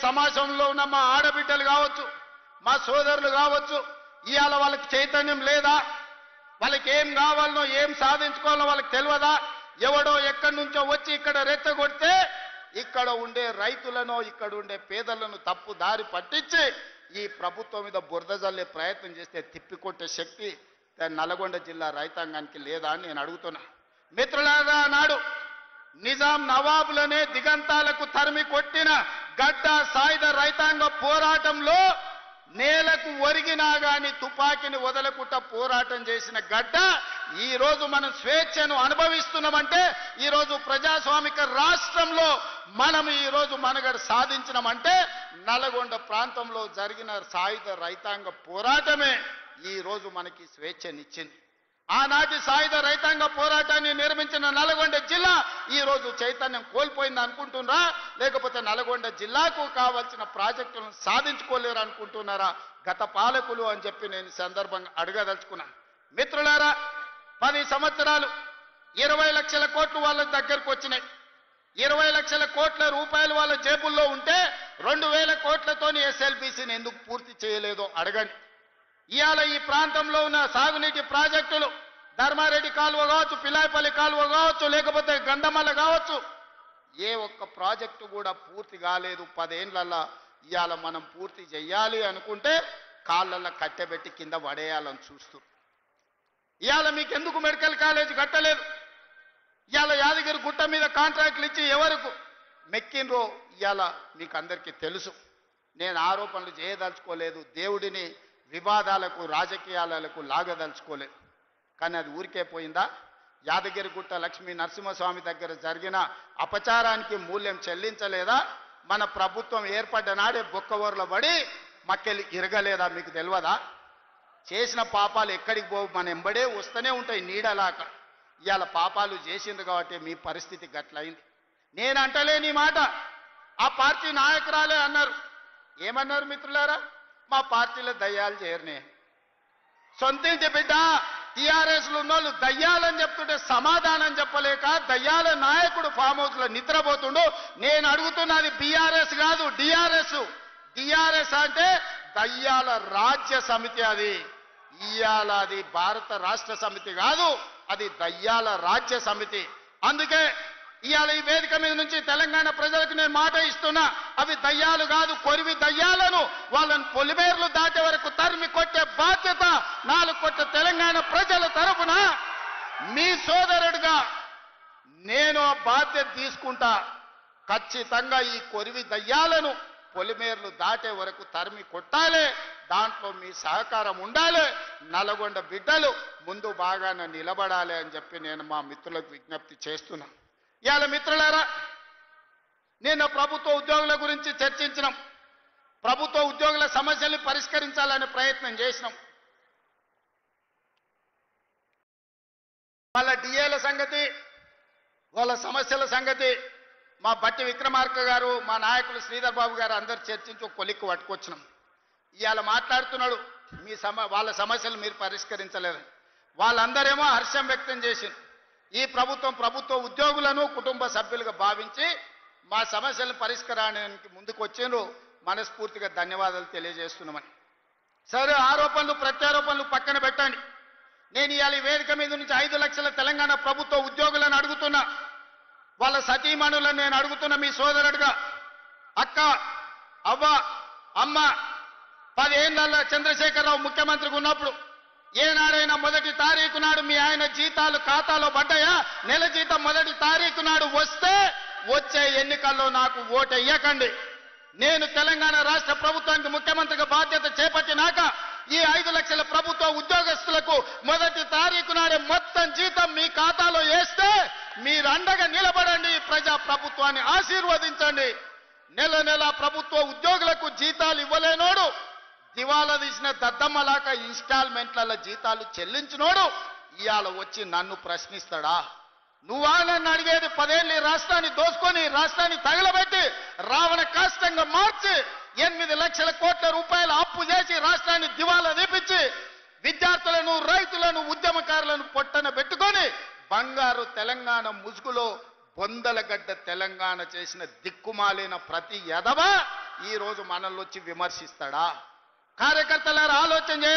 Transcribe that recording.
సమాజంలో ఉన్న మా ఆడబిడ్డలు కావచ్చు, మా సోదరులు కావచ్చు, ఇవాళ వాళ్ళకి చైతన్యం లేదా? వాళ్ళకి ఏం కావాలనో ఏం సాధించుకోవాలో వాళ్ళకి తెలియదా? ఎవడో ఎక్కడి నుంచో వచ్చి ఇక్కడ రెచ్చగొడితే ఇక్కడ ఉండే రైతులను, ఇక్కడ ఉండే పేదలను తప్పు దారి పట్టించి ఈ ప్రభుత్వం మీద బురద జల్లే ప్రయత్నం చేస్తే తిప్పికొట్టే శక్తి నల్గొండ జిల్లా రైతాంగానికి లేదా అని నేను అడుగుతున్నా. మిత్రులారా, నాడు నిజాం నవాబులనే దిగంతాలకు తరిమి కొట్టిన గడ్డ సాయుధ రైతాంగ పోరాటంలో నేలకు ఒరిగినా గాని తుపాకీని వదలకుండా పోరాటం చేసిన గడ్డ ఈ రోజు మనం స్వేచ్ఛను అనుభవిస్తున్నామంటే, ఈ రోజు ప్రజాస్వామిక రాష్ట్రంలో మనం ఈ రోజు మనగడ సాధించినామంటే నల్గొండ ప్రాంతంలో జరిగిన సాయుధ రైతాంగ పోరాటమే ఈ రోజు మనకి స్వేచ్ఛనిచ్చింది. ఆనాటి సాయుధ రైతాంగ పోరాటాన్ని నిర్మించిన నల్గొండ జిల్లా ఈ రోజు చైతన్యం కోల్పోయింది అనుకుంటున్నారా? లేకపోతే నల్గొండ జిల్లాకు కావాల్సిన ప్రాజెక్టులను సాధించుకోలేరు అనుకుంటున్నారా గత పాలకులు అని చెప్పి నేను సందర్భంగా అడగదలుచుకున్నాను. మిత్రులారా, 10 సంవత్సరాలు 20 లక్షల కోట్లు వాళ్ళ దగ్గరకు వచ్చినాయి. 20 లక్షల కోట్ల రూపాయలు వాళ్ళ జేబుల్లో ఉంటే 2000 కోట్లతోని ఎస్ఎల్బీసీని ఎందుకు పూర్తి చేయలేదో అడగండి. ఇవాళ ఈ ప్రాంతంలో ఉన్న సాగునీటి ప్రాజెక్టులు ధర్మారెడ్డి కాలువ కావచ్చు, పిలాయపల్లి కాలువ కావచ్చు, లేకపోతే గంధమల్ల కావచ్చు, ఏ ఒక్క ప్రాజెక్టు కూడా పూర్తి కాలేదు. 10 ఏళ్లలో ఇవాళ మనం పూర్తి చేయాలి అనుకుంటే కాళ్ళల్లో కట్టెబెట్టి కింద పడేయాలని చూస్తూ ఇవాళ మీకు ఎందుకు మెడికల్ కాలేజ్ కట్టలేదు? ఇవాళ యాదగిరి గుట్ట మీద కాంట్రాక్టులు ఇచ్చి ఎవరికి మెక్కినరో ఇవాళ మీకు అందరికీ తెలుసు. నేను ఆరోపణలు చేయదలుచుకోలేదు, దేవుడిని వివాదాలకు రాజకీయాలకు లాగదలుచుకోలేదు. కానీ అది ఊరికే పోయిందా? యాదగిరిగుట్ట లక్ష్మీ నరసింహస్వామి దగ్గర జరిగిన అపచారానికి మూల్యం చెల్లించలేదా? మన ప్రభుత్వం ఏర్పడ్డ నాడే బొక్కవోర్ల పడి మక్కెలు ఇరగలేదా? మీకు తెలియదా? చేసిన పాపాలు ఎక్కడికి పోవు, మన ఎంబడే వస్తూనే ఉంటాయి నీడలాక. ఇవాళ పాపాలు చేసింది కాబట్టి మీ పరిస్థితి గట్లయింది. నేను అంటలేని మాట ఆ పార్టీ నాయకురాలే అన్నారు. ఏమన్నారు మిత్రులారా? మా పార్టీలో దయ్యాలు చేరనే. సొంతింటి బిడ్డ టీఆర్ఎస్లు ఉన్నోళ్ళు దయ్యాలని చెప్తుంటే సమాధానం చెప్పలేక దయ్యాల నాయకుడు ఫామ్ హౌస్ లో నిద్రపోతుండు. నేను అడుగుతున్నది బీఆర్ఎస్ కాదు, డిఆర్ఎస్. డిఆర్ఎస్ అంటే దయ్యాల రాజ్య సమితి. అది ఇయాల అది భారత రాష్ట్ర సమితి కాదు, అది దయ్యాల రాజ్య సమితి. అందుకే ఇవాళ ఈ వేదిక మీద నుంచి తెలంగాణ ప్రజలకు నేను మాట ఇస్తున్నా, అవి దయ్యాలు కాదు, కొరివి దయ్యాలను వాళ్ళని పొలిమేర్లు దాటే వరకు తరిమి కొట్టే బాధ్యత 4 కోట్ల తెలంగాణ ప్రజల తరఫున మీ సోదరుడిగా నేను ఆ బాధ్యత తీసుకుంటా. ఖచ్చితంగా ఈ కొరివి దయ్యాలను పొలిమేర్లు దాటే వరకు తరిమి కొట్టాలి. దాంట్లో మీ సహకారం ఉండాలి. నల్గొండ బిడ్డలు ముందు బాగానే నిలబడాలి అని చెప్పి నేను మా మిత్రులకు విజ్ఞప్తి చేస్తున్నా. ఇవాళ మిత్రులారా, నేను ప్రభుత్వ ఉద్యోగుల గురించి చర్చించినాం. ప్రభుత్వ ఉద్యోగుల సమస్యల్ని పరిష్కరించాలనే ప్రయత్నం చేసినాం. వాళ్ళ డిఏల సంగతి, వాళ్ళ సమస్యల సంగతి మా బట్టి విక్రమార్క గారు, మా నాయకులు శ్రీధర్ బాబు గారు అందరు చర్చించి ఒక కొలిక్కు పట్టుకొచ్చినాం. ఇవాళ మాట్లాడుతున్నాడు వాళ్ళ సమస్యలు మీరు పరిష్కరించలేరు. వాళ్ళందరేమో హర్షం వ్యక్తం చేసింది. ఈ ప్రభుత్వ ఉద్యోగులను కుటుంబ సభ్యులుగా భావించి మా సమస్యల పరిష్కారానికి ముందుకు వచ్చిండ్రు. మనస్ఫూర్తిగా ధన్యవాదాలు తెలియజేస్తున్నామని. సరే, ఆరోపణలు ప్రత్యారోపణలు పక్కన పెట్టండి. నేను ఇవాళ ఈ వేదిక మీద నుంచి 5 లక్షల తెలంగాణ ప్రభుత్వ ఉద్యోగులను అడుగుతున్నా. వాళ్ళ సతీమణులను నేను అడుగుతున్నా. మీ సోదరుడిగా అక్క, అవ్వ, అమ్మ 10 ఏళ్లలో చంద్రశేఖరరావు ముఖ్యమంత్రిగా ఉన్నప్పుడు ఏనాడైనా 1వ తారీఖు నాడు మీ ఆయన జీతాలు ఖాతాలో పడ్డాయా? నెల జీతం 1వ తారీఖు నాడు వస్తే వచ్చే ఎన్నికల్లో నాకు ఓటు ఇయ్యకండి. నేను తెలంగాణ రాష్ట్ర ప్రభుత్వానికి ముఖ్యమంత్రిగా బాధ్యత చేపట్టినాక ఈ 5 లక్షల ప్రభుత్వ ఉద్యోగస్తులకు 1వ తారీఖు నాడే మొత్తం జీతం మీ ఖాతాలో వేస్తే మీరు అండగా నిలబడండి. ప్రజా ప్రభుత్వాన్ని ఆశీర్వదించండి. నెల ప్రభుత్వ ఉద్యోగులకు జీతాలు ఇవ్వలేనోడు, దివాలా తీసిన దద్దమ్మలాక ఇన్స్టాల్మెంట్ల జీతాలు చెల్లించినోడు ఇవాళ వచ్చి నన్ను ప్రశ్నిస్తాడా? నువ్వా నన్ను అడిగేది? 10 ఏళ్ళు ఈ రాష్ట్రాన్ని దోసుకొని, రాష్ట్రాన్ని తగలబెట్టి, రావణ కాష్టంగా మార్చి 8 లక్షల కోట్ల రూపాయల అప్పు చేసి రాష్ట్రాన్ని దివాలా తీపించి విద్యార్థులను, రైతులను, ఉద్యమకారులను పొట్టన పెట్టుకొని బంగారు తెలంగాణ ముసుగులో బొందలగడ్డ తెలంగాణ చేసిన దిక్కుమాలిన ప్రతి ఎదవ ఈ రోజు మనల్ని వచ్చి విమర్శిస్తాడా? కార్యకర్తలారా ఆలోచన చేయండి.